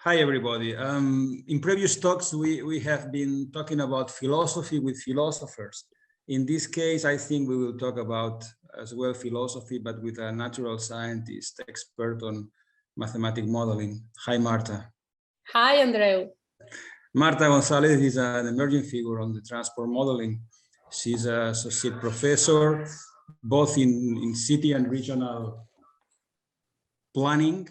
Hi, everybody. In previous talks, we have been talking about philosophy with philosophers. In this case, I think we will talk about as well philosophy, but with a natural scientist expert on mathematic modeling. Hi, Marta. Hi, Andreu. Marta González is an emerging figure on the transport modeling. She's an associate professor, both in city and regional planning.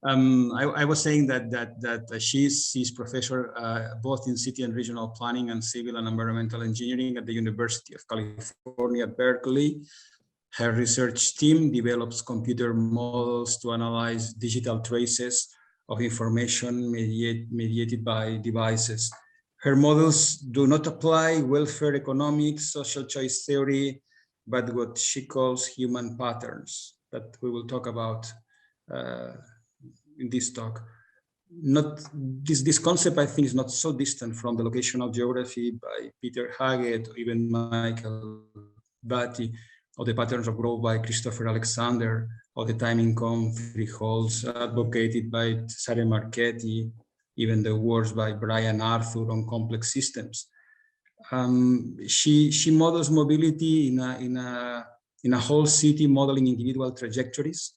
I was saying that she's professor both in city and regional planning and civil and environmental engineering at the University of California at Berkeley. Her research team develops computer models to analyze digital traces of information mediated by devices. Her models do not apply welfare economics, social choice theory, but what she calls human patterns that we will talk about in this talk. This concept, I think, is not so distant from the locational geography by Peter Haggett, or even Michael Batty, or the patterns of growth by Christopher Alexander, or the time income thresholds advocated by Sara Marchetti, even the works by Brian Arthur on complex systems. She models mobility in a whole city, modeling individual trajectories,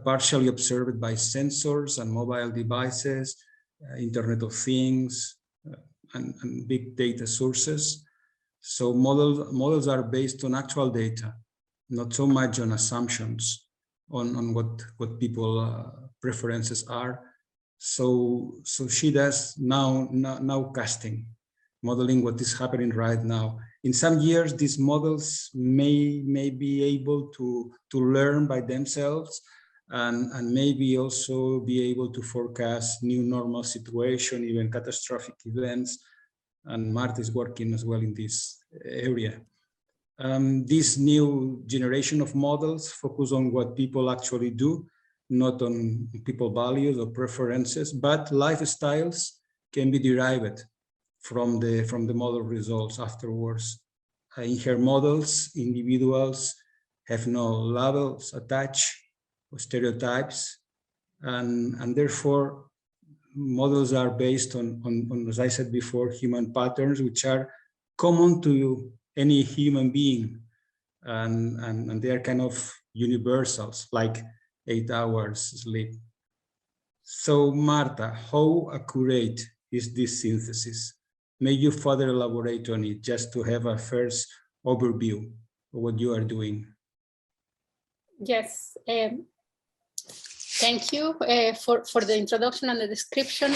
partially observed by sensors and mobile devices, Internet of Things, and big data sources. So models are based on actual data, not so much on assumptions on what people preferences are. So she does now casting, modeling what is happening right now. In some years, these models may be able to learn by themselves, and maybe also be able to forecast new normal situation, even catastrophic events. And Marta is working as well in this area. This new generation of models focus on what people actually do, not on people values or preferences, but lifestyles can be derived from the model results afterwards. In her models, individuals have no labels attached, stereotypes, and therefore models are based on, as I said before, human patterns, which are common to any human being, and they are kind of universals, like 8 hours sleep. So Marta, how accurate is this synthesis? May you further elaborate on it, just to have a first overview of what you are doing? Yes. Thank you for the introduction and the description.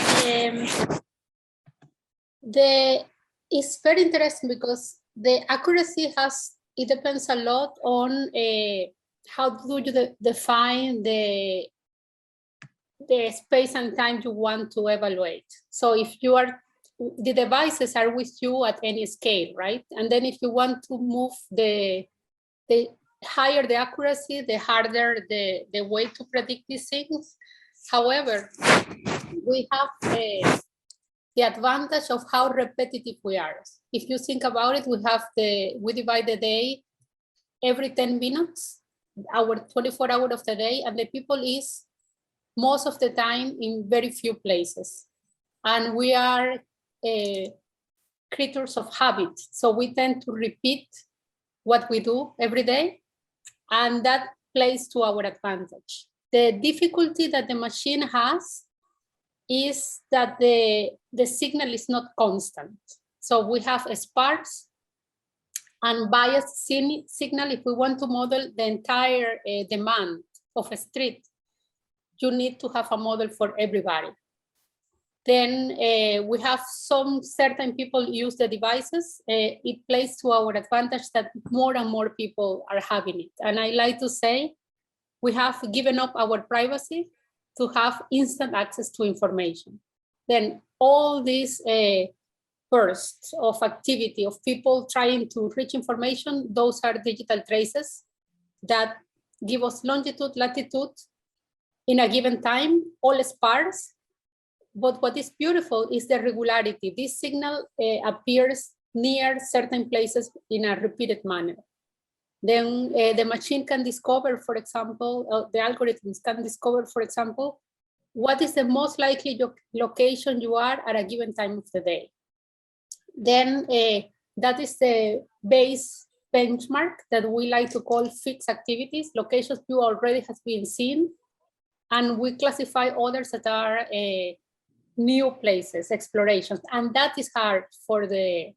It's very interesting because the accuracy it depends a lot on how do you define the space and time you want to evaluate. So if the devices are with you at any scale, right? And then if you want to move the higher the accuracy, the harder the way to predict these things. However, we have the advantage of how repetitive we are. If you think about it, we divide the day every 10 minutes, our 24 hours of the day, and the people is most of the time in very few places. And we are creatures of habit. So we tend to repeat what we do every day, and that plays to our advantage. The difficulty that the machine has is that the signal is not constant. So we have a sparse and biased signal. If we want to model the entire demand of a street, you need to have a model for everybody. Then we have some certain people use the devices. It plays to our advantage that more and more people are having it. And I like to say, we have given up our privacy to have instant access to information. Then all these bursts of activity of people trying to reach information, those are digital traces that give us longitude, latitude in a given time, all sparse. But what is beautiful is the regularity. This signal appears near certain places in a repeated manner. Then the machine can discover, for example, the algorithms can discover, for example, what is the most likely location you are at a given time of the day. Then that is the base benchmark that we like to call fixed activities, locations you already have been seen. And we classify others that are new places, explorations. And that is hard for the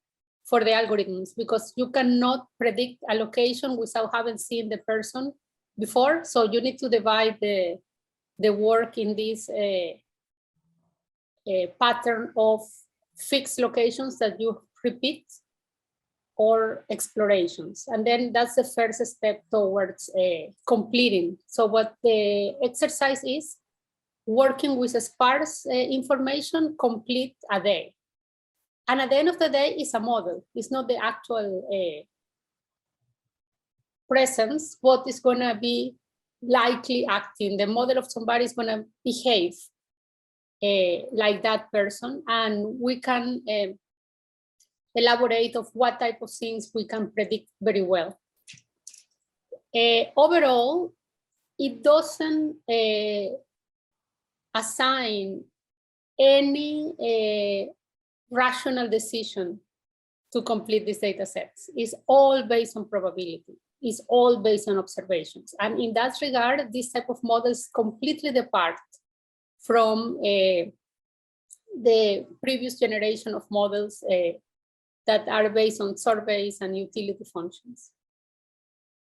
algorithms, because you cannot predict a location without having seen the person before. So you need to divide the work in this pattern of fixed locations that you repeat or explorations. And then that's the first step towards completing. So what the exercise is, working with sparse information, complete a day. And at the end of the day, it's a model. It's not the actual presence, what is going to be likely acting. The model of somebody is going to behave like that person. And we can elaborate of what type of things we can predict very well. Overall, it doesn't assign any rational decision to complete these data sets. It's all based on probability. It's all based on observations. And in that regard, this type of models completely depart from the previous generation of models that are based on surveys and utility functions.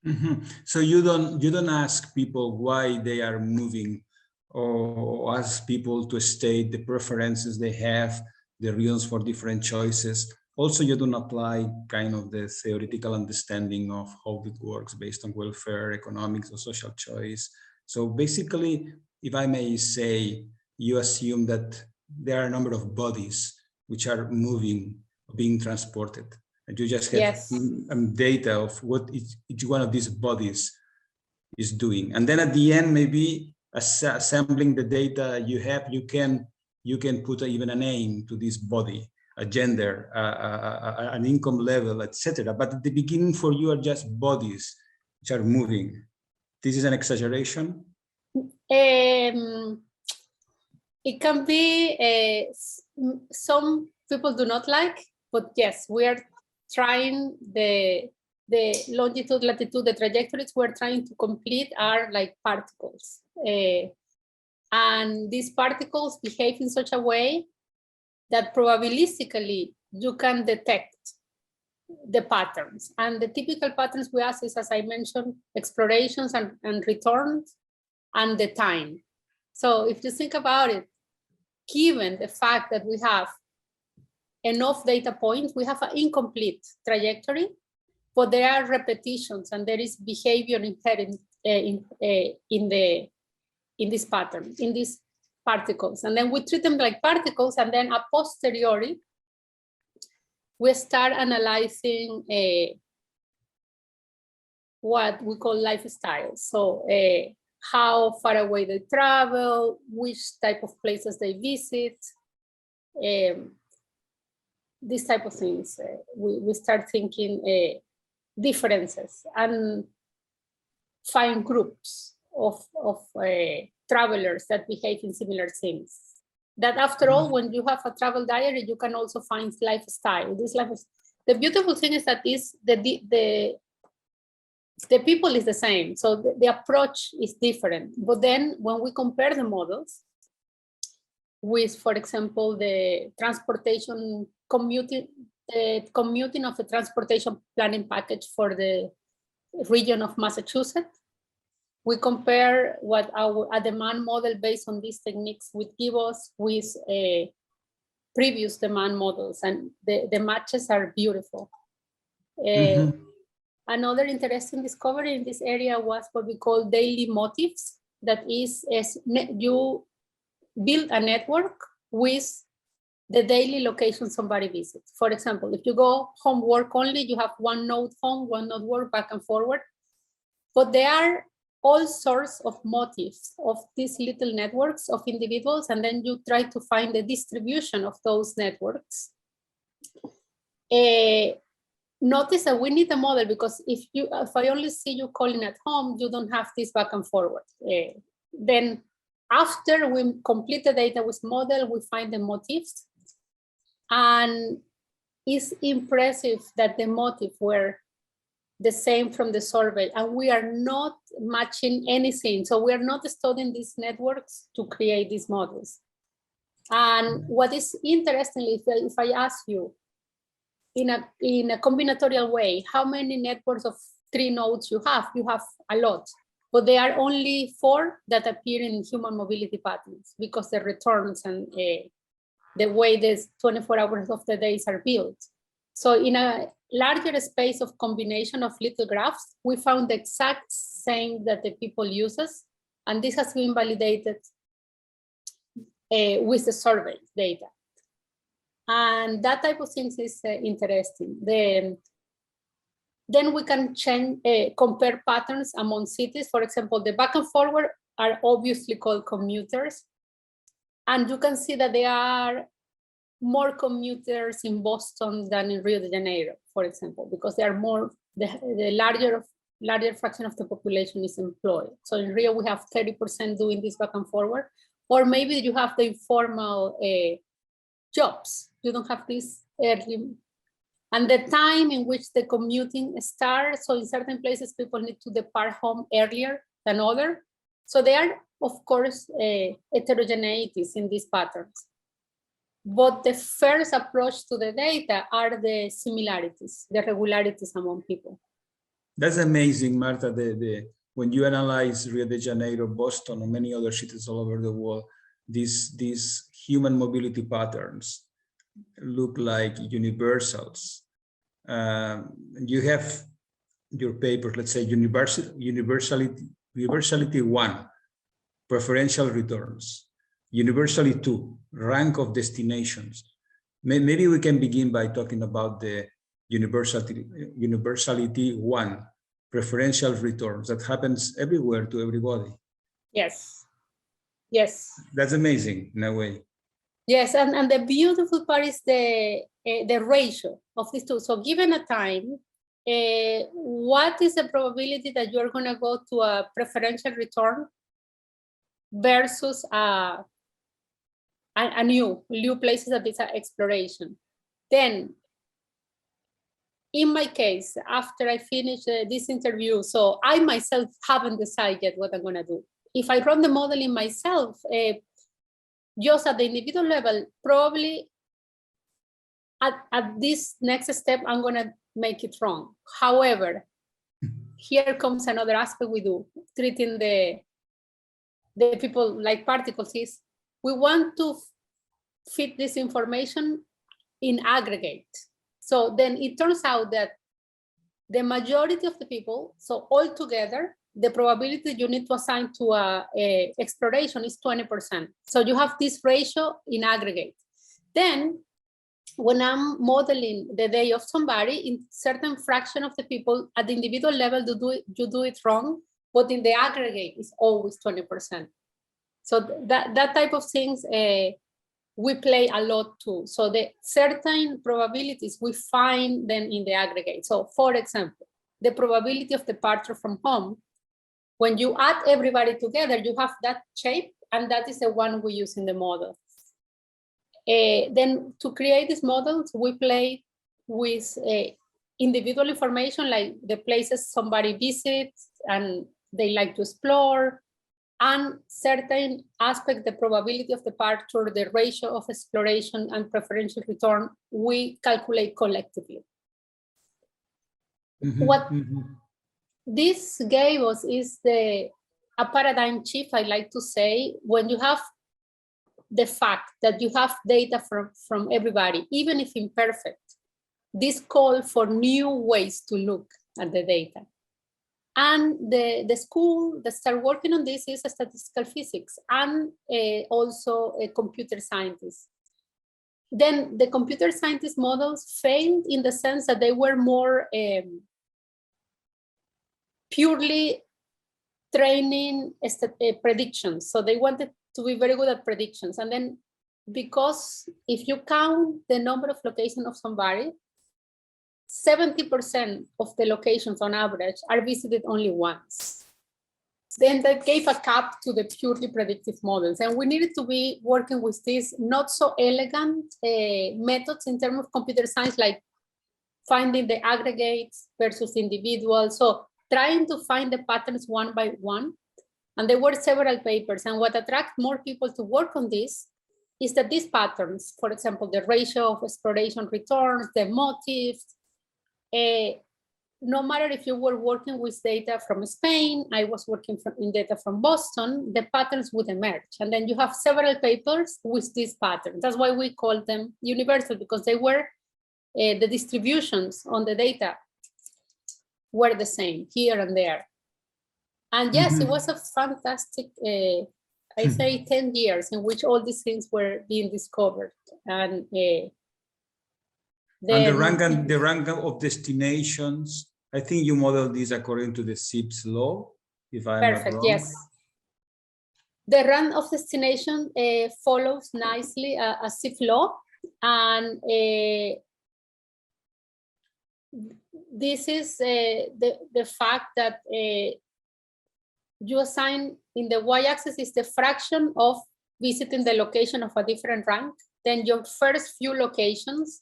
Mm-hmm. So you don't ask people why they are moving, or ask people to state the preferences they have, the reasons for different choices. Also, you don't apply kind of the theoretical understanding of how it works based on welfare, economics, or social choice. So basically, if I may say, you assume that there are a number of bodies which are moving, being transported, and you just have yes. Data of what each one of these bodies is doing. And then at the end, maybe assembling the data you have, you can put even a name to this body, a gender, an income level, etc. But at the beginning, for you, are just bodies which are moving. This is an exaggeration? It can be, some people do not like, but yes, we are trying the longitude, latitude, the trajectories we're trying to complete are like particles. And these particles behave in such a way that probabilistically you can detect the patterns. And the typical patterns we ask is, as I mentioned, explorations and returns and the time. So if you think about it, given the fact that we have enough data points, we have an incomplete trajectory, but there are repetitions and there is behavior inherent in this pattern, in these particles. And then we treat them like particles, and then a posteriori, we start analyzing what we call lifestyles. So how far away they travel, which type of places they visit, these type of things. We start thinking differences and find groups of travelers that behave in similar things. That after all, when you have a travel diary, you can also find lifestyle. The beautiful thing is that the people is the same, so the approach is different. But then when we compare the models with, for example, the transportation commuting of the transportation planning package for the region of Massachusetts, we compare what a demand model based on these techniques would give us with previous demand models, and the matches are beautiful. Another interesting discovery in this area was what we call daily motifs. That is, you build a network with the daily location somebody visits. For example, if you go home work only, you have one node home, one node work, back and forward. But there are all sorts of motifs of these little networks of individuals, and then you try to find the distribution of those networks. Notice that we need a model, because if I only see you calling at home, you don't have this back and forward. Then After we complete the data with model, we find the motifs. And it's impressive that the motifs were the same from the survey, and we are not matching anything. So we are not studying these networks to create these models. And what is interesting, if I ask you in a combinatorial way, how many networks of 3 nodes you have a lot, but there are only 4 that appear in human mobility patterns because the returns and the way the 24 hours of the days are built. So in a larger space of combination of little graphs, we found the exact same that the people uses, and this has been validated with the survey data. And that type of things is interesting. Then we can compare patterns among cities. For example, the back and forward are obviously called commuters. And you can see that there are more commuters in Boston than in Rio de Janeiro, for example, because there are more, the larger fraction of the population is employed. So in Rio, we have 30% doing this back and forward, or maybe you have the informal jobs. You don't have this early, and the time in which the commuting starts. So in certain places, people need to depart home earlier than others. So there are, of course, heterogeneities in these patterns. But the first approach to the data are the similarities, the regularities among people. That's amazing, Marta. When you analyze Rio de Janeiro, Boston, and many other cities all over the world, these human mobility patterns look like universals. You have your paper, let's say universality 1, preferential returns. Universality 2, rank of destinations. Maybe we can begin by talking about the universality 1, preferential returns, that happens everywhere to everybody. Yes, yes. That's amazing in a way. Yes, and the beautiful part is the ratio of these two. So given a time, what is the probability that you're gonna go to a preferential return versus a new places that is exploration? Then, in my case, after I finish this interview, so I myself haven't decided yet what I'm gonna do. If I run the modeling myself, just at the individual level, probably at this next step, I'm gonna make it wrong. However, here comes another aspect we do, treating the people like particles is, we want to fit this information in aggregate. So then it turns out that the majority of the people, so all together, the probability you need to assign to a exploration is 20%. So you have this ratio in aggregate. Then when I'm modeling the day of somebody, in certain fraction of the people at the individual level, you do it wrong, but in the aggregate, it's always 20%. So that type of things, we play a lot too. So the certain probabilities, we find them in the aggregate. So for example, the probability of departure from home, when you add everybody together, you have that shape, and that is the one we use in the model. Then to create these models, we play with individual information, like the places somebody visits and they like to explore, and certain aspect, the probability of departure, the ratio of exploration and preferential return, we calculate collectively. What this gave us is a paradigm shift, I like to say, when you have the fact that you have data from everybody, even if imperfect, this call for new ways to look at the data. And the school that started working on this is statistical physics and also a computer scientist. Then the computer scientist models failed in the sense that they were more purely training predictions. So they wanted to be very good at predictions. And then because if you count the number of locations of somebody, 70% of the locations on average are visited only once. then that gave a cap to the purely predictive models. And we needed to be working with these not so elegant methods in terms of computer science, like finding the aggregates versus individuals. So trying to find the patterns one by one. And there were several papers. And what attracted more people to work on this is that these patterns, for example, the ratio of exploration returns, the motives, no matter if you were working with data from Spain, I was working in data from Boston, the patterns would emerge. And then you have several papers with these patterns. That's why we call them universal, because they were, the distributions on the data were the same here and there. And yes, it was a fantastic, I say 10 years in which all these things were being discovered. And the rank of destinations, I think you modeled this according to the SIP's law, if I'm not wrong. Yes. The rank of destination follows nicely a SIP law. And this is the fact that you assign in the y-axis is the fraction of visiting the location of a different rank. Then your first few locations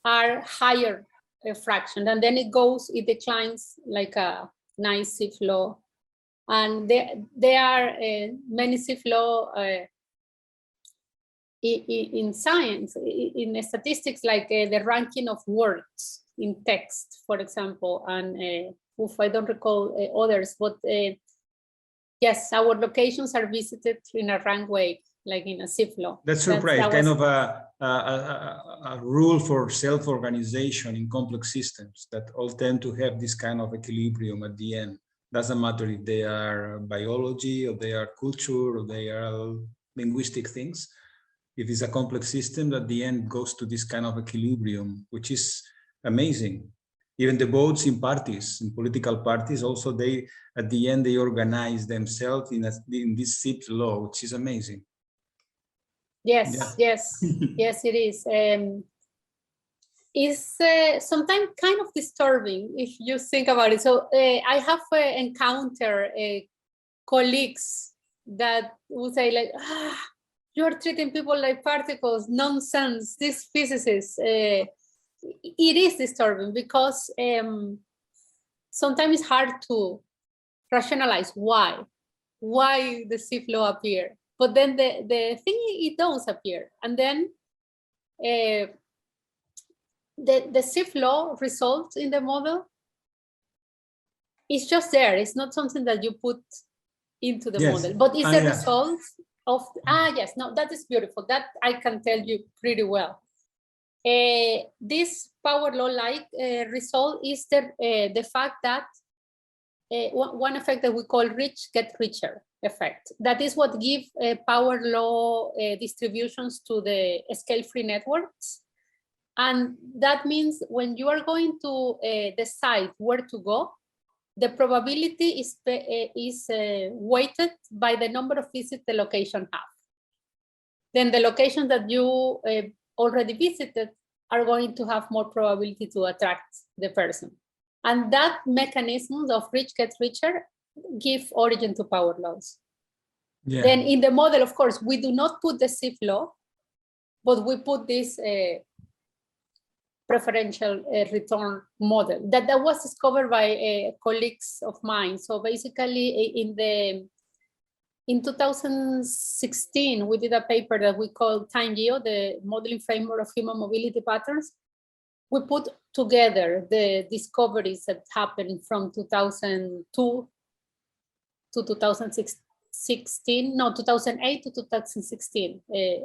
are higher fraction, and then it declines like a nice SIF law. And there are many SIF law in science, in statistics, like the ranking of words in text, for example, and if I don't recall others, but yes, our locations are visited in a rank way, like in a SIF law. That's surprising, kind of a rule for self-organization in complex systems that all tend to have this kind of equilibrium at the end. Doesn't matter if they are biology or they are culture or they are linguistic things. If it's a complex system, at the end goes to this kind of equilibrium, which is amazing. Even the votes in parties, in political parties, also they, at the end, they organize themselves in this SIP law, which is amazing. Yes, yeah. Yes, it is. It's sometimes kind of disturbing if you think about it. So I have encountered colleagues that would say like, you're treating people like particles, nonsense, these physicists. It is disturbing because sometimes it's hard to rationalize why the SIF law appear. But then the thing, it does appear. And then the SIF law results in the model is just there. It's not something that you put into the model, but it's a result of, yes, no, that is beautiful. That I can tell you pretty well. This power law-like result is the fact that one effect that we call rich get richer effect. That is what gives power law distributions to the scale-free networks. And that means when you are going to decide where to go, the probability is weighted by the number of visits the location have. Then the locations that you already visited are going to have more probability to attract the person. And that mechanism of rich gets richer give origin to power laws. Yeah. Then in the model, of course, we do not put the SIF law, but we put this preferential return model that was discovered by colleagues of mine. So basically in 2016, we did a paper that we called TimeGeo, the modeling framework of human mobility patterns. We put together the discoveries that happened from 2002 to 2016, no, 2008 to 2016,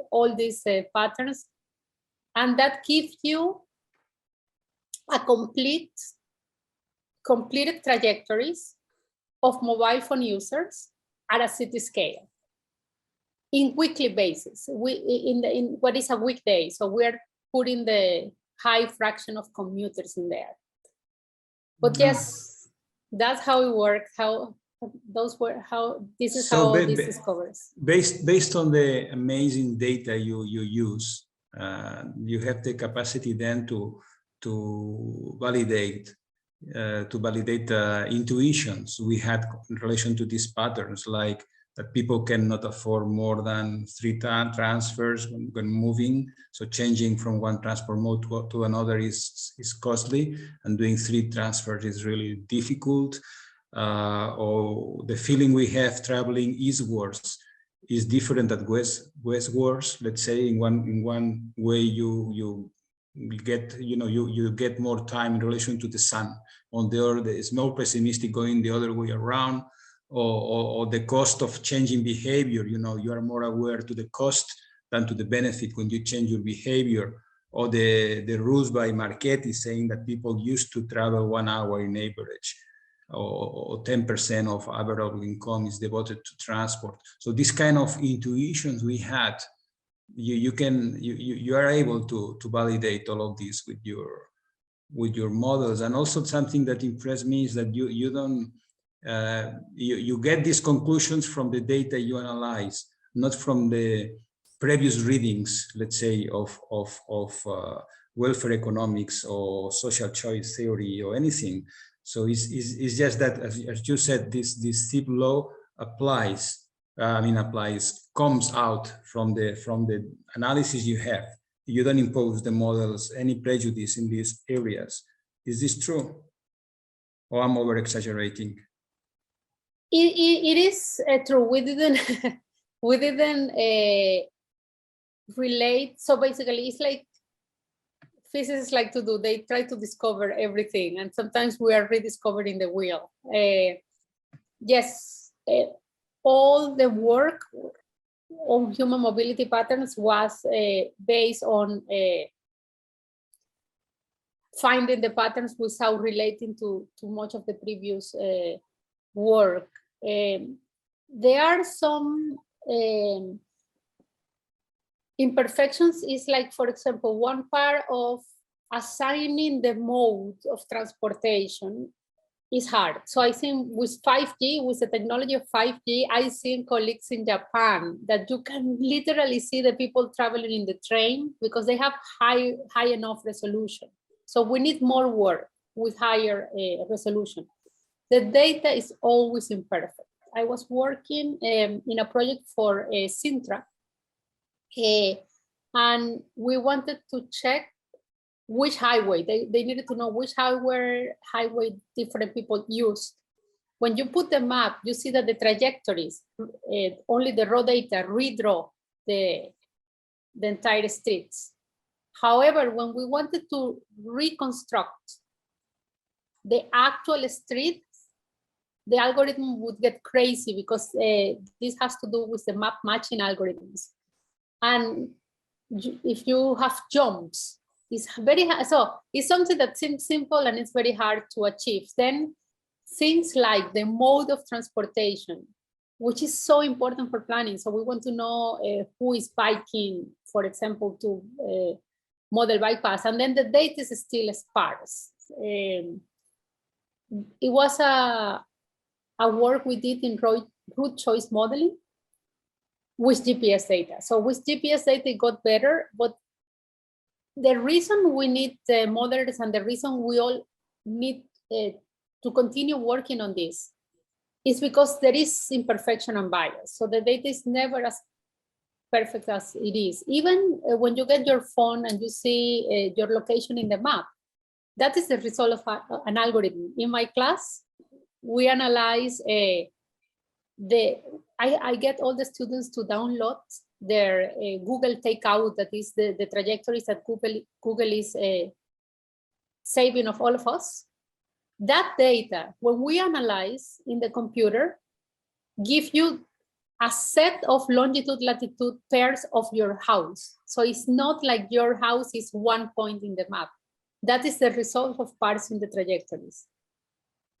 all these patterns. And that gives you a completed trajectories of mobile phone users at a city scale in weekly basis. In what is a weekday? So we're putting the high fraction of commuters in there. But yes, that's how it worked. This is how this discovers. Based on the amazing data you use, you have the capacity then to validate to validate intuitions we had in relation to these patterns, like that people cannot afford more than 3 transfers when moving. So changing from one transport mode to another is costly, and doing 3 transfers is really difficult. Or the feeling we have traveling eastwards is different than westwards. Let's say in one way you get, you get more time in relation to the sun. On the other, it's more pessimistic going the other way around. Or the cost of changing behavior, you are more aware to the cost than to the benefit when you change your behavior. Or the rules by Marchetti saying that people used to travel 1 hour in average, or 10% of average income is devoted to transport. So this kind of intuitions we had, you are able to validate all of this with your models. And also something that impressed me is that you don't you get these conclusions from the data you analyze, not from the previous readings, let's say, of welfare economics or social choice theory or anything. So it's just that, as you said, this SIP law comes out from the analysis you have. You don't impose the models any prejudice in these areas. Is this true? Or I'm over exaggerating? It is true. We didn't relate. So basically, it's like physicists like to do. They try to discover everything, and sometimes we are rediscovering the wheel. Yes, all the work on human mobility patterns was based on finding the patterns without relating to much of the previous work. There are some imperfections. Is like, for example, one part of assigning the mode of transportation is hard. So I think with 5G, with the technology of 5G, I see colleagues in Japan that you can literally see the people traveling in the train because they have high enough resolution. So we need more work with higher resolution. The data is always imperfect. I was working in a project for Sintra, and we wanted to check which highway. They needed to know which highway different people used. When you put the map, you see that the trajectories, only the raw data redraw the entire streets. However, when we wanted to reconstruct the actual streets, the algorithm would get crazy because this has to do with the map matching algorithms. And if you have jumps, it's very hard. So it's something that seems simple and it's very hard to achieve. Then things like the mode of transportation, which is so important for planning. So we want to know who is biking, for example, to model bypass, and then the data is still sparse. It was a work we did in route choice modeling with GPS data. So with GPS data, it got better, but the reason we need the models and the reason we all need to continue working on this is because there is imperfection and bias. So the data is never as perfect as it is. Even when you get your phone and you see your location in the map, that is the result of an algorithm. In my class, we analyze I get all the students to download their Google Takeout, that is the trajectories that Google is saving of all of us. That data, when we analyze in the computer, give you a set of longitude, latitude pairs of your house. So it's not like your house is one point in the map. That is the result of parsing the trajectories.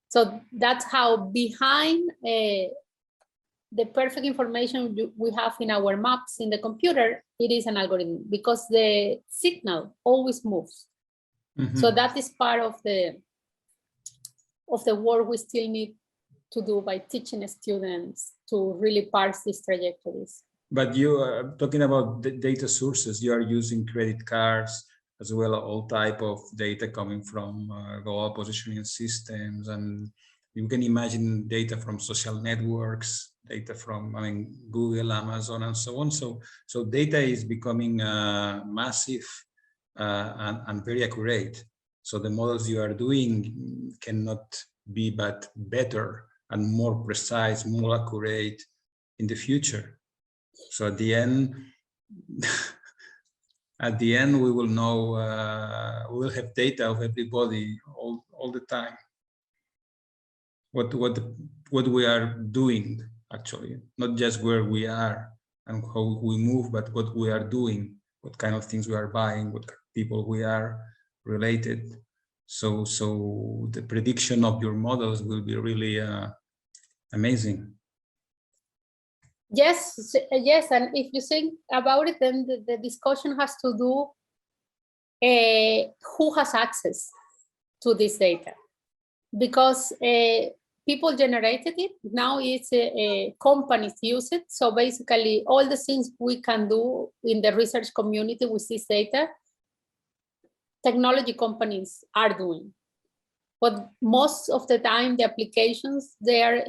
So that's how behind the perfect information we have in our maps in the computer, it is an algorithm because the signal always moves. Mm-hmm. So that is part of the work we still need to do by teaching students to really parse these trajectories. But you are talking about the data sources. You are using credit cards, as well as all type of data coming from global positioning systems. And you can imagine data from social networks, data from, I mean, Google, Amazon, and so on. So data is becoming massive and very accurate. So the models you are doing cannot be but better and more precise, more accurate in the future. So at the end, we will know, we will have data of everybody all the time. What we are doing, actually, not just where we are and how we move, but what we are doing, what kind of things we are buying, what people we are related. So the prediction of your models will be really amazing. Yes, and if you think about it, then the discussion has to do who has access to this data, because people generated it. Now it's companies use it. So basically, all the things we can do in the research community with this data, technology companies are doing. But most of the time, the applications they are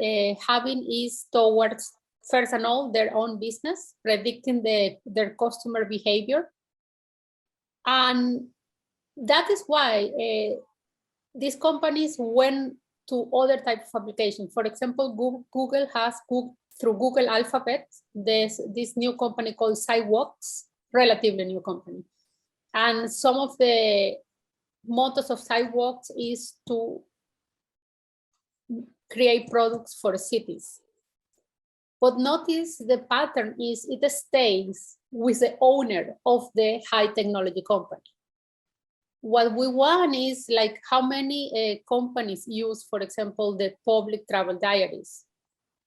having is towards, first and all, their own business, predicting their customer behavior. And that is why these companies went to other types of applications. For example, Google has, through Google Alphabet, this new company called Sidewalks, relatively new company. And some of the mottos of Sidewalks is to create products for cities. But notice the pattern is it stays with the owner of the high technology company. What we want is like how many companies use, for example, the public travel diaries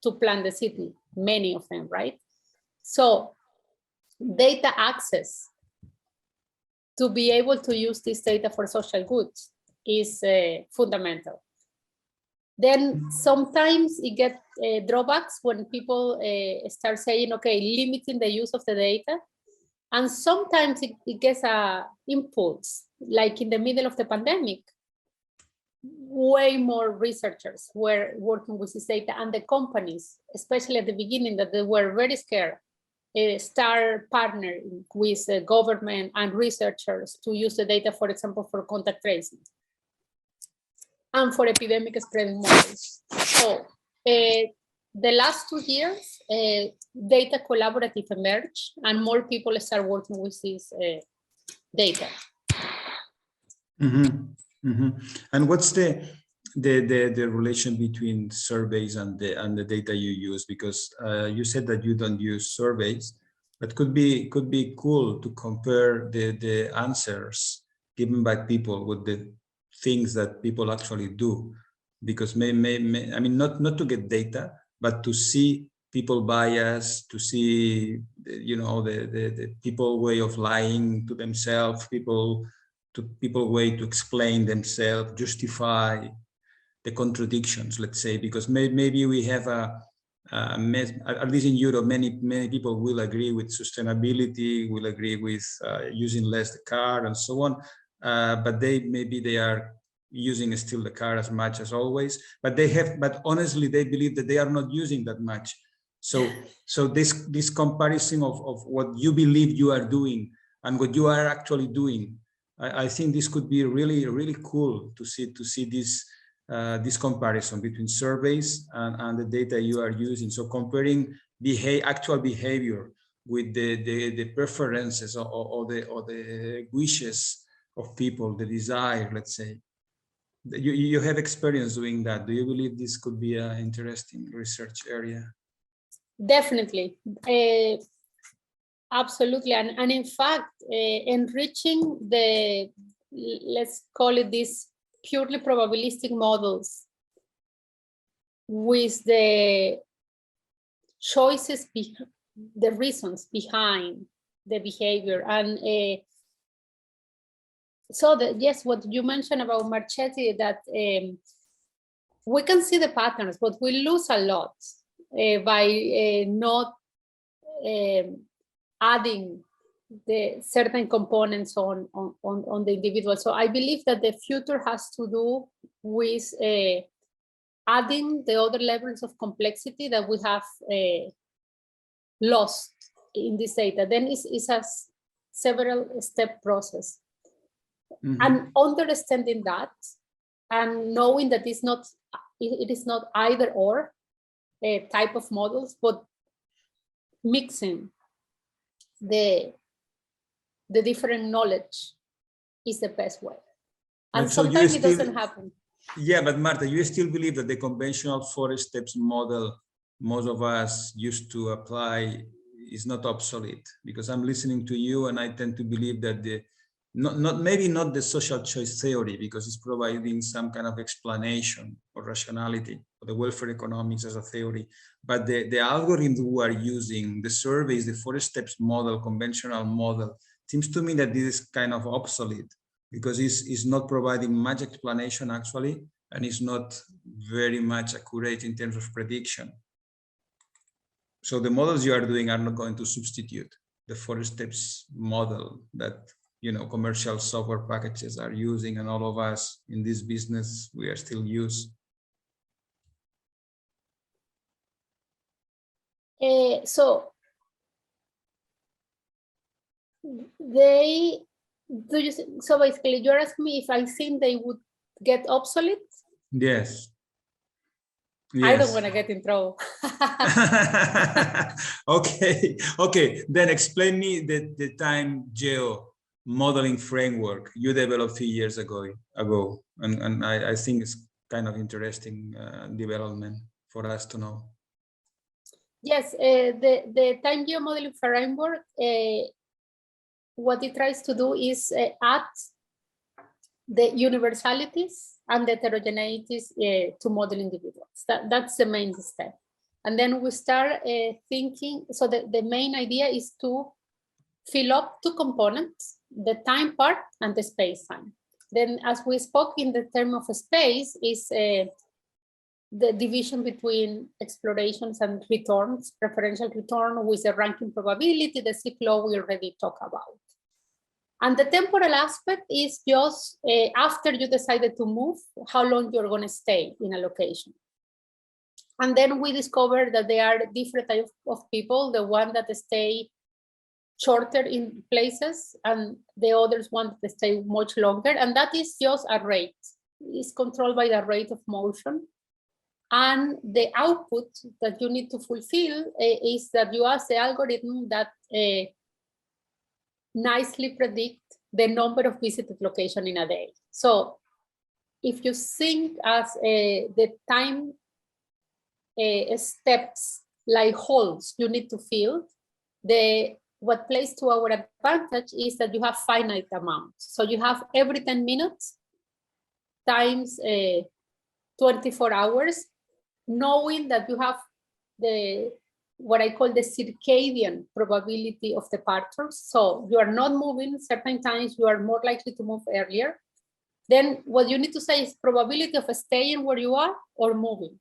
to plan the city, many of them, right? So data access to be able to use this data for social goods is fundamental. Then sometimes it gets drawbacks when people start saying, okay, limiting the use of the data. And sometimes it gets an impulse, like in the middle of the pandemic, way more researchers were working with this data, and the companies, especially at the beginning, that they were very scared, start partnering with the government and researchers to use the data, for example, for contact tracing and for epidemic spreading models. So the last 2 years, data collaborative emerged and more people start working with this data. Mm-hmm. Mm-hmm. And what's the relation between surveys and the data you use? Because you said that you don't use surveys, but could be cool to compare the answers given by people with the things that people actually do. Because I mean, not to get data, but to see people bias, to see, you know, the people way of lying to themselves, people way to explain themselves, justify the contradictions, let's say, because maybe we have at least in Europe, many people will agree with sustainability, will agree with using less the car and so on, but maybe they are using still the car as much as always, but honestly they believe that they are not using that much. So this comparison of what you believe you are doing and what you are actually doing, I think this could be really cool to see this comparison between surveys and the data you are using. So comparing actual behavior with the preferences or the wishes of people, the desire, let's say. You have experience doing that. Do you believe this could be an interesting research area? Definitely. Absolutely. And in fact, enriching the, let's call it this, purely probabilistic models with the choices, the reasons behind the behavior. And so yes, what you mentioned about Marchetti, that we can see the patterns, but we lose a lot by not adding the certain components on the individual. So I believe that the future has to do with adding the other levels of complexity that we have lost in this data. Then it's a several step process. Mm-hmm. And understanding that and knowing that it is not either or type of models, but mixing the different knowledge is the best way. And so sometimes it doesn't happen. Yeah, but Marta, you still believe that the conventional 4 steps model most of us used to apply is not obsolete? Because I'm listening to you and I tend to believe that maybe not the social choice theory, because it's providing some kind of explanation or rationality for the welfare economics as a theory, but the algorithms we are using, the surveys, the 4 steps model, conventional model, seems to me that this is kind of obsolete, because it's not providing much explanation actually, and it's not very much accurate in terms of prediction. So the models you are doing are not going to substitute the 4 steps model that, you know, commercial software packages are using, and all of us in this business, we are still used. So so basically you're asking me if I think they would get obsolete? Yes. I don't want to get in trouble. Okay. Then explain me the time geo modeling framework you developed a few years ago, and I think it's kind of interesting development for us to know. Yes, the time geo modeling framework, what it tries to do is add the universalities and the heterogeneities to model individuals. That's the main step. And then we start thinking, so the main idea is to fill up 2 components, the time part and the space time. Then as we spoke in the term of space is the division between explorations and returns, preferential return with the ranking probability, the Zipf law we already talked about. And the temporal aspect is just after you decided to move, how long you're going to stay in a location. And then we discovered that there are different types of people, the one that stay shorter in places and the others want to stay much longer. And that is just a rate. It's controlled by the rate of motion. And the output that you need to fulfill is that you ask the algorithm that nicely predict the number of visited location in a day. So if you think as the time steps like holes you need to fill, what plays to our advantage is that you have finite amounts. So you have every 10 minutes times 24 hours, knowing that you have what I call the circadian probability of departures. So you are not moving, certain times you are more likely to move earlier. Then what you need to say is probability of staying where you are or moving.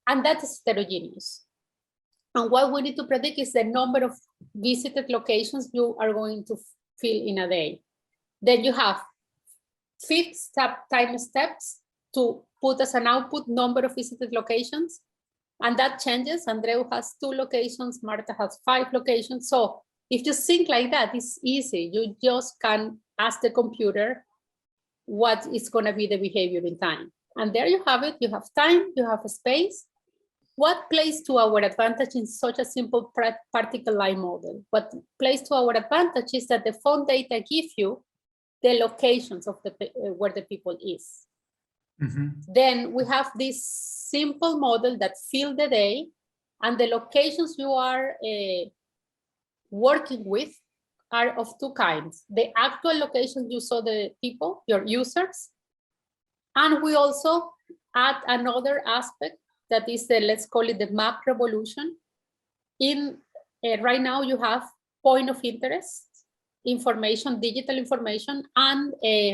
And that is heterogeneous. And what we need to predict is the number of visited locations you are going to fill in a day. Then you have fixed time steps to put as an output number of visited locations. And that changes. Andreu has 2 locations, Marta has 5 locations. So if you think like that, it's easy. You just can ask the computer what is going to be the behavior in time. And there you have it. You have time, you have a space. What plays to our advantage in such a simple particle line model? What plays to our advantage is that the phone data give you the locations of where the people is. Mm-hmm. Then we have this simple model that fill the day, and the locations you are working with are of 2 kinds. The actual locations you saw the people, your users, and we also add another aspect that is let's call it the map revolution. Right now you have point of interest, information, digital information, and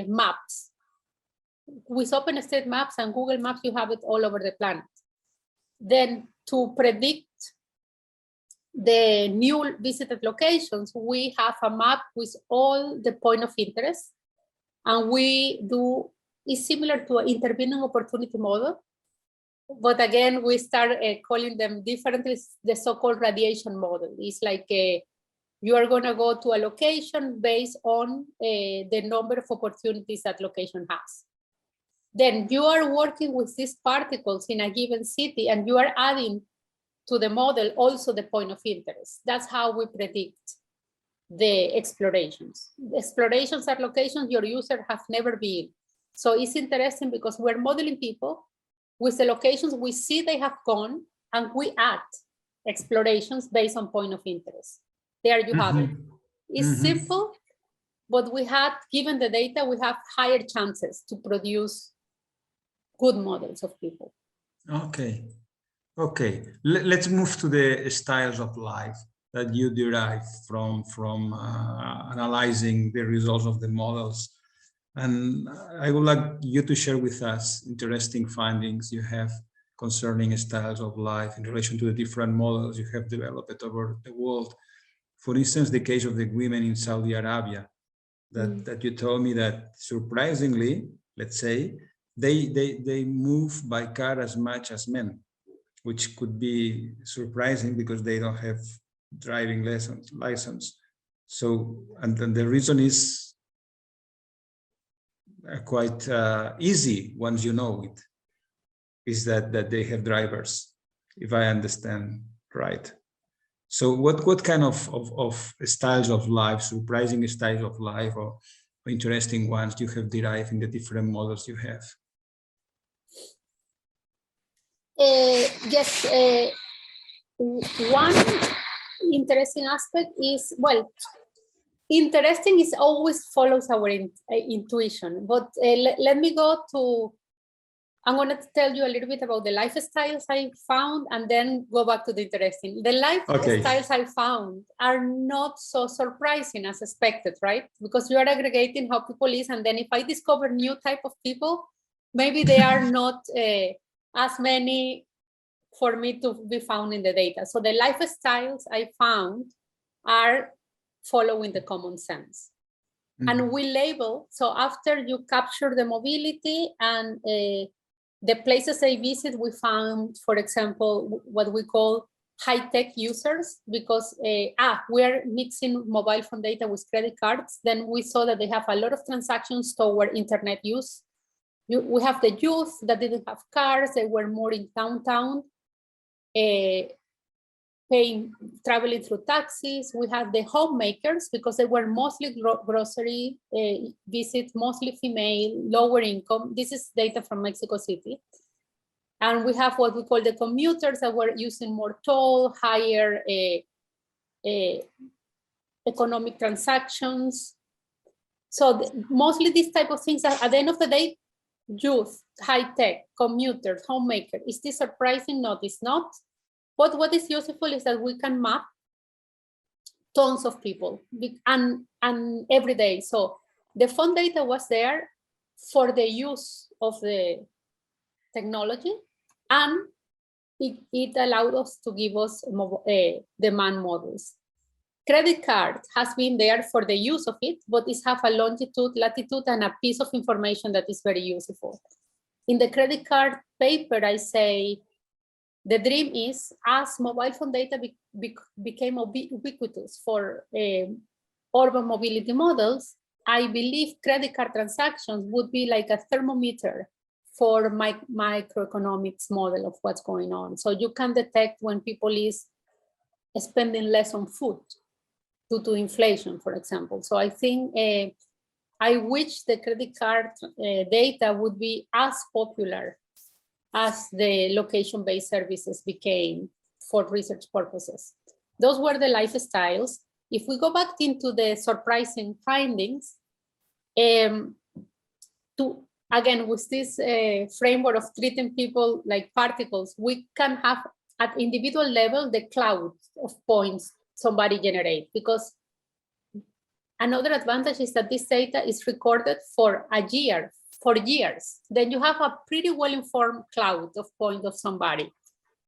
maps. With OpenStreetMaps and Google Maps, you have it all over the planet. Then to predict the new visited locations, we have a map with all the point of interest, and we do, it's similar to an intervening opportunity model, but again, we start calling them differently, the so-called radiation model. It's like you are gonna go to a location based on the number of opportunities that location has. Then you are working with these particles in a given city, and you are adding to the model also the point of interest. That's how we predict the explorations. The explorations are locations your user have never been. So it's interesting because we're modeling people with the locations we see they have gone, and we add explorations based on point of interest. There you have it. It's simple, but we had, given the data, we have higher chances to produce good models of people. Okay. Okay, let's move to the styles of life that you derive from analyzing the results of the models. And I would like you to share with us interesting findings you have concerning styles of life in relation to the different models you have developed over the world. For instance, the case of the women in Saudi Arabia, that you told me that surprisingly, let's say, they move by car as much as men, which could be surprising because they don't have driving license. So, and then the reason is quite easy once you know it, is that they have drivers, if I understand right. So what kind of styles of life, surprising styles of life or interesting ones you have derived in the different models you have? Yes, one interesting aspect is, well, interesting is always follows our intuition, but let me go to, I'm going to tell you a little bit about the lifestyles I found and then go back to the interesting. The lifestyles I found are not so surprising as expected, right? Because you are aggregating how people is, and then if I discover new type of people, maybe they are not as many for me to be found in the data. So the lifestyles I found are following the common sense. And we label, so after you capture the mobility and the places they visit, we found, for example, what we call high-tech users, because we're mixing mobile phone data with credit cards. Then we saw that they have a lot of transactions toward internet use. We have the youth that didn't have cars, they were more in downtown, traveling through taxis. We have the homemakers because they were mostly grocery visits, mostly female, lower income. This is data from Mexico City. And we have what we call the commuters that were using more toll, higher economic transactions. So mostly these type of things are, at the end of the day, youth, high-tech, commuters, homemaker. Is this surprising? No, it's not. But what is useful is that we can map tons of people and every day. So the phone data was there for the use of the technology, and it allowed us to give us demand models. Credit card has been there for the use of it, but it has a longitude, latitude, and a piece of information that is very useful. In the credit card paper, I say, the dream is, as mobile phone data became ubiquitous for urban mobility models, I believe credit card transactions would be like a thermometer for microeconomics model of what's going on. So you can detect when people is spending less on food due to inflation, for example. So I think I wish the credit card data would be as popular as the location-based services became for research purposes. Those were the lifestyles. If we go back into the surprising findings, again, with this framework of treating people like particles, we can have at individual level the cloud of points somebody generates, because another advantage is that this data is recorded for a year, for years. Then you have a pretty well-informed cloud of points of somebody.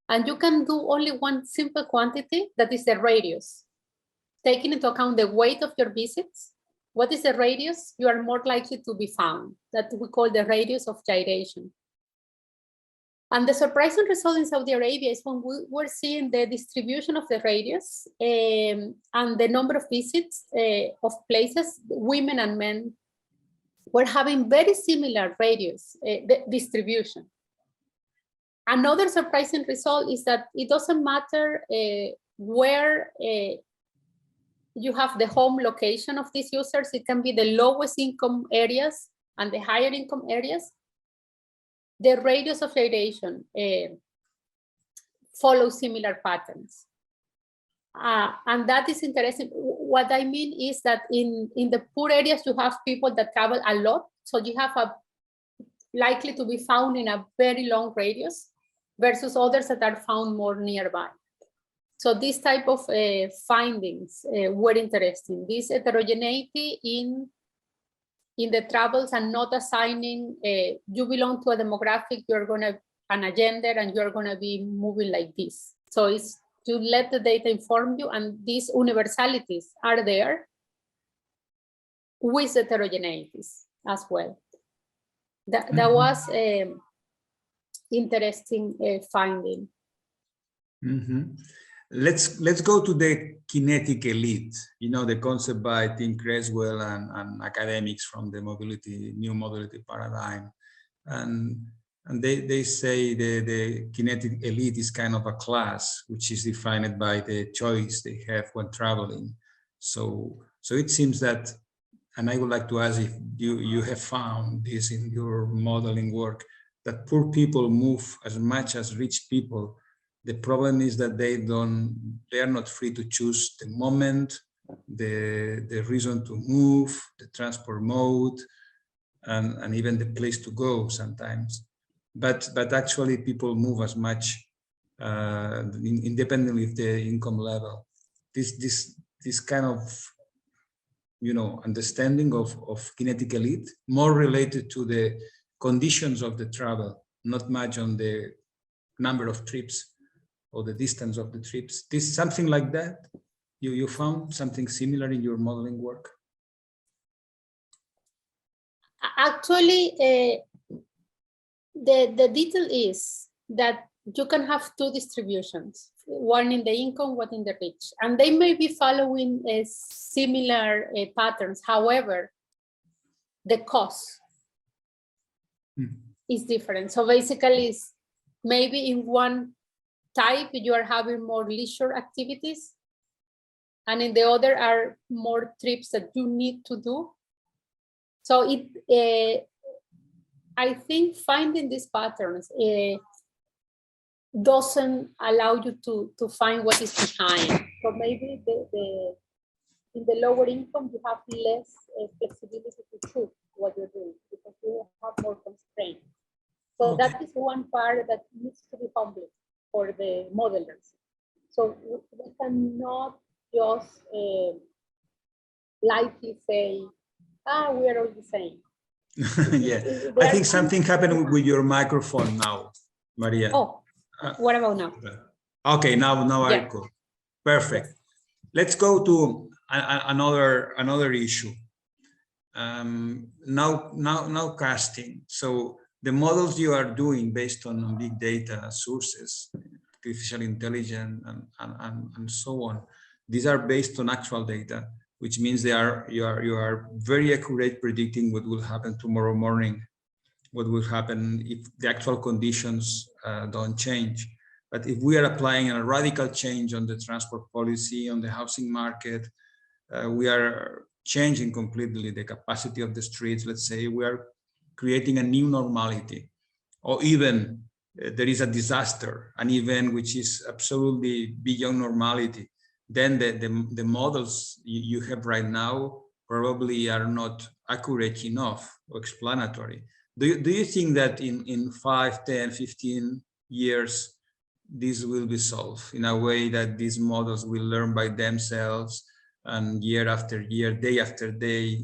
And you can do only one simple quantity, that is the radius. Taking into account the weight of your visits, what is the radius you are more likely to be found? That we call the radius of gyration. And the surprising result in Saudi Arabia is when we were seeing the distribution of the radius and the number of visits of places, women and men were having very similar radius distribution. Another surprising result is that it doesn't matter where you have the home location of these users. It can be the lowest income areas and the higher income areas. The radius of gyration follows similar patterns. And that is interesting. What I mean is that in the poor areas, you have people that travel a lot. So you have a likely to be found in a very long radius versus others that are found more nearby. So this type of findings were interesting. This heterogeneity in the travels and not assigning, you belong to a demographic, you're gonna, and a gender, and you're gonna be moving like this. So it's to let the data inform you, and these universalities are there with heterogeneities as well. That was interesting finding. Let's go to the kinetic elite. You know, the concept by Tim Creswell and academics from the new mobility paradigm, and they say the kinetic elite is kind of a class which is defined by the choice they have when traveling. So it seems that, and I would like to ask if you have found this in your modeling work, that poor people move as much as rich people. The problem is that they are not free to choose the moment, the reason to move, the transport mode, and even the place to go sometimes. But actually people move as much independently of the income level. This kind of, you know, understanding of kinetic elite, more related to the conditions of the travel, not much on the number of trips or the distance of the trips. This something like that? You found something similar in your modeling work? Actually, the detail is that you can have two distributions, one in the income, one in the rich, and they may be following similar patterns. However, the cost is different. So basically, it's maybe in one type you are having more leisure activities, and in the other are more trips that you need to do. So I think finding these patterns doesn't allow you to find what is behind. So maybe in the lower income, you have less flexibility to choose what you're doing because you have more constraints. So that is one part that needs to be humbling for the modelers. So we cannot just lightly say, we are all the same. Yeah, I think something happened with your microphone now, Maria. Oh, what about now? Okay, now I go. Perfect. Let's go to another issue. Now casting. So the models you are doing based on big data sources, artificial intelligence, and so on, these are based on actual data, which means you are very accurate predicting what will happen tomorrow morning, what will happen if the actual conditions don't change. But if we are applying a radical change on the transport policy, on the housing market, we are changing completely the capacity of the streets. Let's say we are creating a new normality, or even there is a disaster, an event which is absolutely beyond normality. Then the models you have right now probably are not accurate enough or explanatory. Do you think that in 5, 10, 15 years, this will be solved in a way that these models will learn by themselves, and year after year, day after day,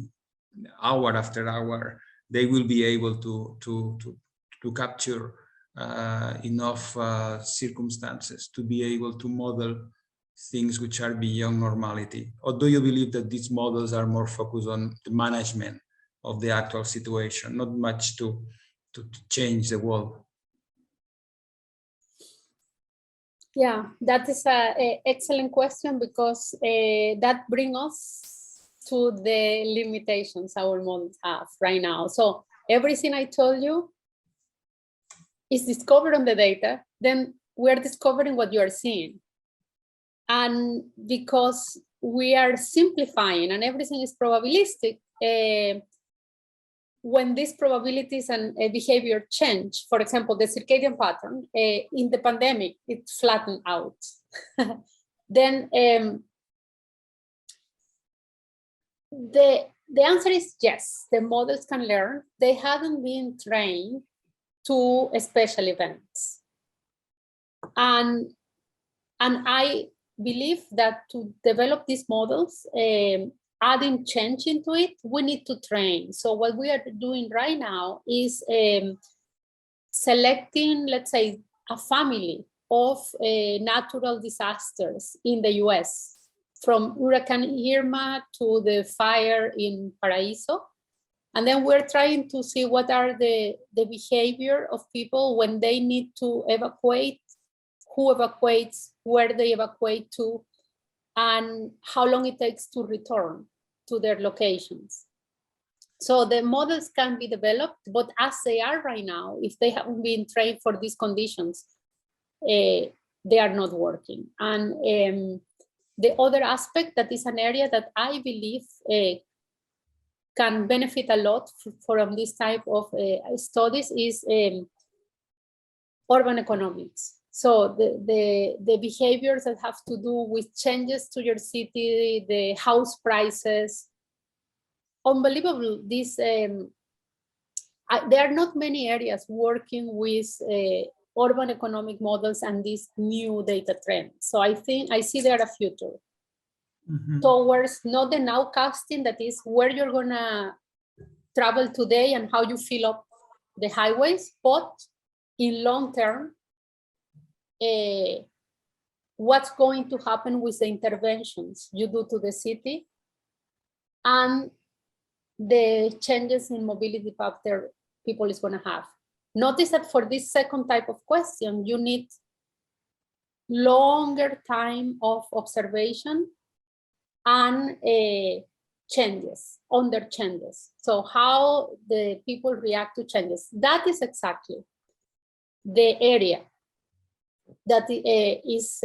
hour after hour, they will be able to capture enough circumstances to be able to model things which are beyond normality? Or do you believe that these models are more focused on the management of the actual situation, not much to change the world? Yeah, that is an excellent question, because that brings us to the limitations our models have right now. So everything I told you is discovered on the data, then we're discovering what you are seeing. And because we are simplifying and everything is probabilistic, when these probabilities and behavior change, for example, the circadian pattern, in the pandemic, it flattened out. Then the answer is yes, the models can learn. They haven't been trained to special events. And I believe that to develop these models, adding change into it, we need to train. So what we are doing right now is selecting, let's say, a family of natural disasters in the US, from Hurricane Irma to the fire in Paraíso. And then we're trying to see what are the behavior of people when they need to evacuate, who evacuates, where they evacuate to, and how long it takes to return to their locations. So the models can be developed, but as they are right now, if they haven't been trained for these conditions, they are not working. And the other aspect that is an area that I believe can benefit a lot from this type of studies is urban economics. So the behaviors that have to do with changes to your city, the house prices, unbelievable. This there are not many areas working with urban economic models and these new data trends. So I think I see there a future towards not the nowcasting, that is where you're gonna travel today and how you fill up the highways, but in long term, what's going to happen with the interventions you do to the city and the changes in mobility factor people is going to have. Notice that for this second type of question, you need longer time of observation and changes, under changes. So how the people react to changes. That is exactly the area that is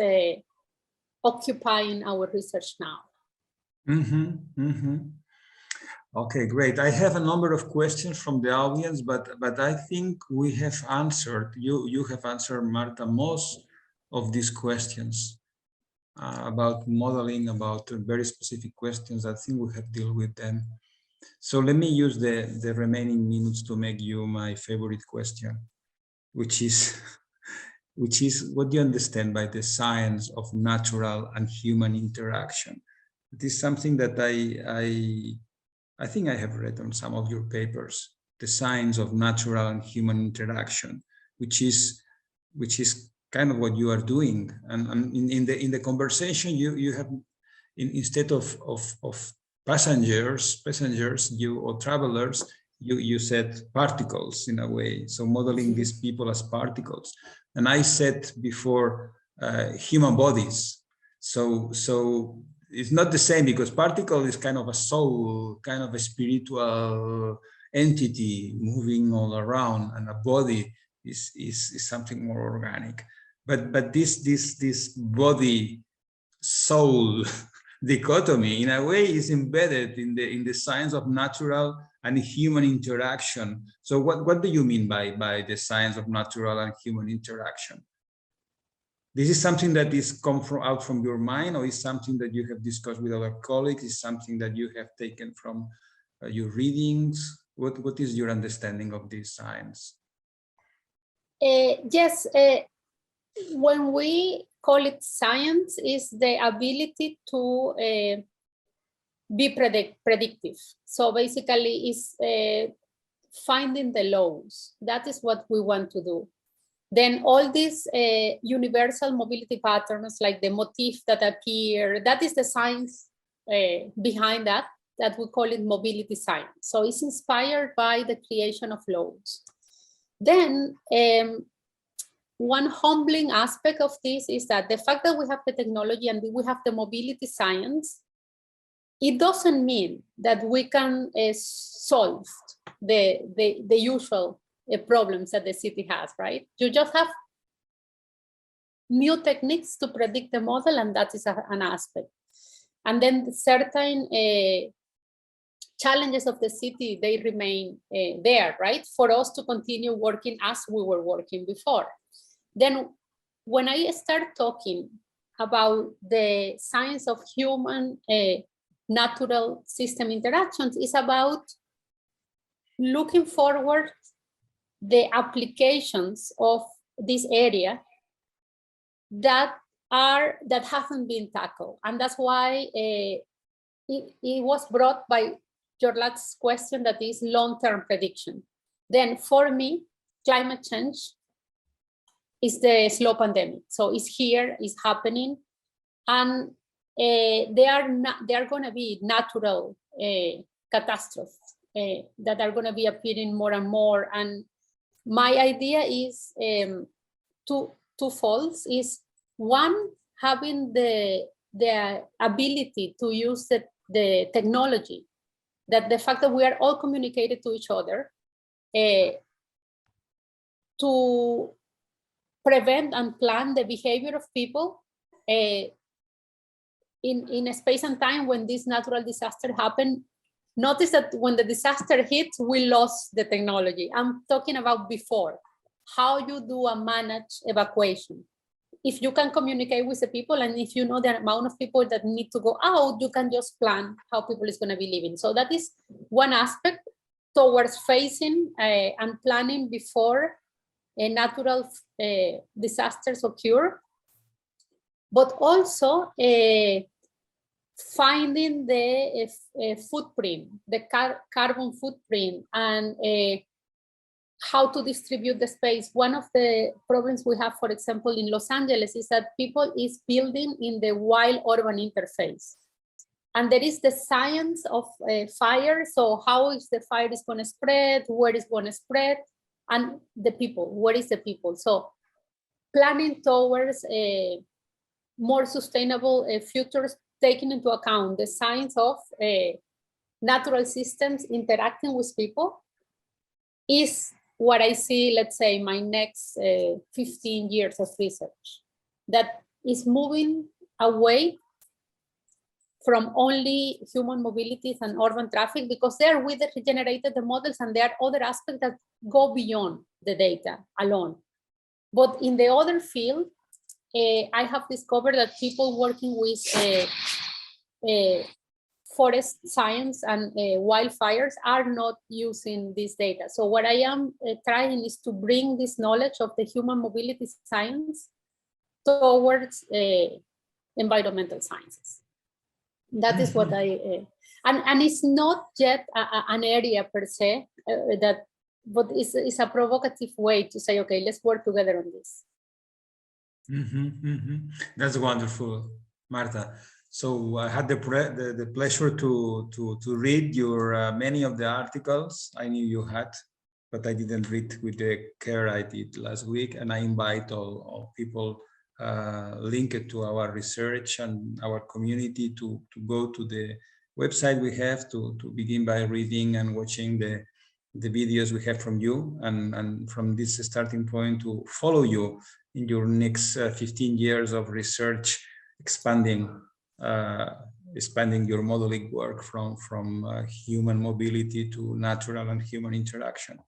occupying our research now. Okay, great. I have a number of questions from the audience, but I think we have answered, you have answered, Marta, most of these questions about modeling, about very specific questions. I think we have dealt with them. So let me use the remaining minutes to make you my favorite question, which is what do you understand by the science of natural and human interaction? It is something that I think I have read on some of your papers, the science of natural and human interaction, which is kind of what you are doing. And in the conversation you have, instead of passengers or travelers, you said particles in a way. So modeling these people as particles. And I said before human bodies. So it's not the same, because particle is kind of a soul, kind of a spiritual entity moving all around, and a body is something more organic. But this body soul dichotomy in a way is embedded in the science of natural and human interaction. So what do you mean by the science of natural and human interaction? This is something that is out from your mind, or is something that you have discussed with other colleagues? Is something that you have taken from your readings? What is your understanding of this science? Yes, when we call it science, is the ability to be predictive. So basically, is finding the laws. That is what we want to do. Then all these universal mobility patterns, like the motif that appear, that is the science behind that we call it mobility science. So it's inspired by the creation of laws. Then one humbling aspect of this is that the fact that we have the technology and we have the mobility science, it doesn't mean that we can solve the usual problems that the city has, right? You just have new techniques to predict the model, and that is an aspect. And then certain challenges of the city, they remain there, right? For us to continue working as we were working before. Then when I start talking about the science of human natural system interactions, it's about looking forward the applications of this area that haven't been tackled. And that's why it was brought by your last question, that is long-term prediction. Then for me, climate change is the slow pandemic. So it's here, it's happening, and they are going to be natural catastrophes that are going to be appearing more and more. And my idea is twofold. Is one, having the ability to use the technology, that the fact that we are all communicated to each other, to prevent and plan the behavior of people in a space and time when this natural disaster happened. Notice that when the disaster hits, we lost the technology. I'm talking about before, how you do a managed evacuation. If you can communicate with the people, and if you know the amount of people that need to go out, you can just plan how people is going to be living. So that is one aspect towards facing and planning before natural disasters occur, but also finding the footprint, the carbon footprint, and how to distribute the space. One of the problems we have, for example, in Los Angeles, is that people is building in the wild urban interface. And there is the science of fire. So how is the fire is going to spread, where is going to spread, and the people, where is the people? So planning towards more sustainable futures, taking into account the science of natural systems interacting with people, is what I see, let's say, my next 15 years of research, that is moving away from only human mobilities and urban traffic, because there we generated the models, and there are other aspects that go beyond the data alone. But in the other field, I have discovered that people working with forest science and wildfires are not using this data. So what I am trying is to bring this knowledge of the human mobility science towards environmental sciences. That is what I, and it's not yet an area per se, but it's a provocative way to say, okay, let's work together on this. That's wonderful, Marta. So I had the pleasure to read your many of the articles I knew you had, but I didn't read with the care I did last week. And I invite all people linked to our research and our community to go to the website we have to begin by reading and watching the videos we have from you, and from this starting point to follow you in your next 15 years of research, expanding your modeling work from human mobility to natural and human interaction.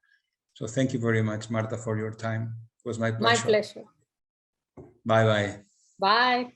So thank you very much, Marta, for your time. It was my pleasure. My pleasure. Bye-bye. Bye.